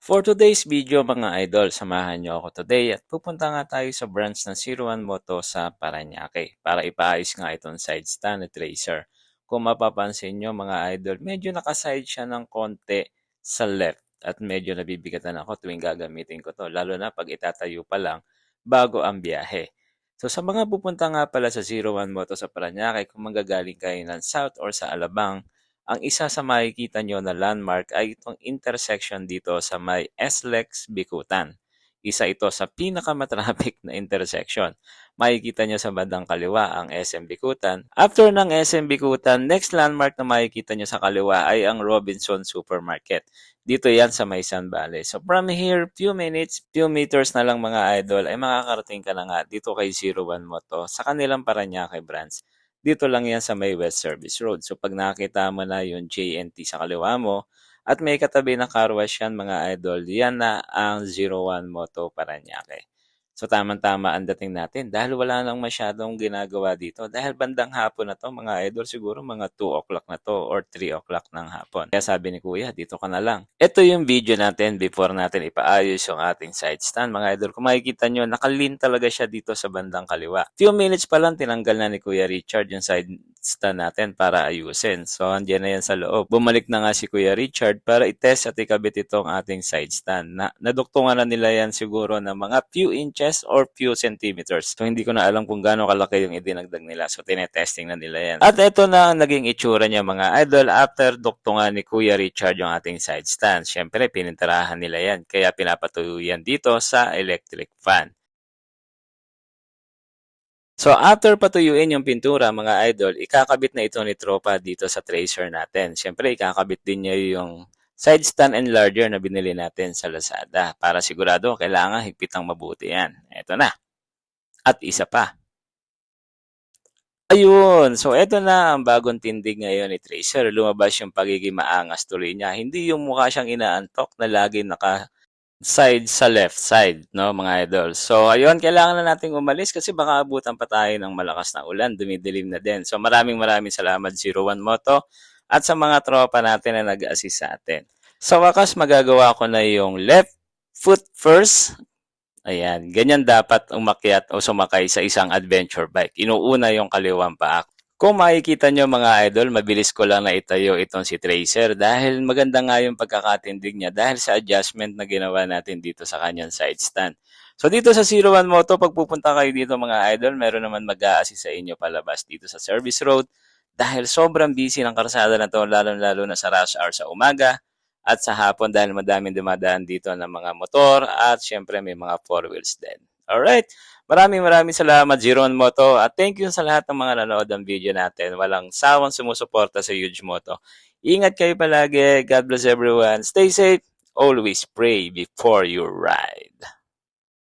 For today's video mga idol, samahan niyo ako today at pupunta nga tayo sa branch ng 01 Moto sa Parañaque para ipaayos nga itong side stand at tracer. Kung mapapansin nyo mga idol, medyo nakaside siya ng konti sa left at medyo nabibigatan ako tuwing gagamitin ko to, lalo na pag itatayo pa lang bago ang biyahe. So sa mga pupunta nga pala sa 01 Moto sa Parañaque, kung manggagaling kayo ng South or sa Alabang, ang isa sa makikita nyo na landmark ay itong intersection dito sa may SLEX Bikutan. Isa ito sa pinakamatraffic na intersection. Makikita nyo sa bandang kaliwa ang SM Bikutan. After ng SM Bikutan, next landmark na makikita nyo sa kaliwa ay ang Robinson Supermarket. Dito yan sa may San Valley. So from here, few minutes, few meters na lang mga idol, ay makakarating ka na nga dito kay 01 Moto sa kanilang Parañaque branch. Dito lang yan sa may West Service Road. So pag nakita mo na yung JNT sa kaliwa mo at may katabi na car wash yan mga idol, yan na ang 01 Moto Parañaque. So tamang-tama ang dating natin dahil wala nang masyadong ginagawa dito. Dahil bandang hapon na to mga idol, siguro mga 2 o'clock na to or 3 o'clock ng hapon. Kaya sabi ni Kuya, dito ka na lang. Ito yung video natin before natin ipaayos yung ating side stand mga idol. Kung makikita nyo, nakalin talaga siya dito sa bandang kaliwa. Few minutes pa lang tinanggal na ni Kuya Richard yung side stand natin para ayusin. So andyan na yan sa loob. Bumalik na nga si Kuya Richard para i-test at ikabit itong ating side stand. Naduktungan na nila yan siguro ng mga few inches or few centimeters. So hindi ko na alam kung gaano kalaki yung idinagdag nila. So tinetesting na nila yan. At ito na ang naging itsura niya mga idol after duktungan ni Kuya Richard yung ating side stand. Siyempre pinintarahan nila yan. Kaya pinapatuyo yan dito sa electric fan. So after patuyuin yung pintura mga idol, ikakabit na ito ni Tropa dito sa tracer natin. Siyempre ikakabit din niya yung side stand enlarger na binili natin sa Lazada. Para sigurado kailangan higpitang mabuti yan. Ito na. At isa pa. Ayun. So eto na ang bagong tindig ngayon ni Tracer. Lumabas yung pagiging maangas tuloy niya. Hindi yung mukha siyang inaantok na lagi side sa left side, no mga idol. So ayun, kailangan na nating umalis kasi baka abutan pa tayo ng malakas na ulan, dumidilim na din. So maraming salamat 01 Moto at sa mga tropa natin na nag-assist sa atin. Sa wakas magagawa ko na yung left foot first. Ayan, ganyan dapat umakyat o sumakay sa isang adventure bike. Inuuna yung kaliwang paa. Kung makikita nyo mga idol, mabilis ko lang na itayo itong si Tracer dahil maganda nga yung pagkakatindig niya dahil sa adjustment na ginawa natin dito sa kanyang side stand. So dito sa 01 Moto, pag pupunta kayo dito mga idol, meron naman mag-a-assist sa inyo palabas dito sa service road dahil sobrang busy ng karsada na to lalo na sa rush hour sa umaga at sa hapon dahil madaming dumadaan dito ng mga motor at syempre may mga four wheels din. Alright, maraming salamat Jiron Moto at thank you sa lahat ng mga nanood ng video natin. Walang sawang sumusuporta sa Huge Moto. Ingat kayo palagi. God bless everyone. Stay safe. Always pray before you ride.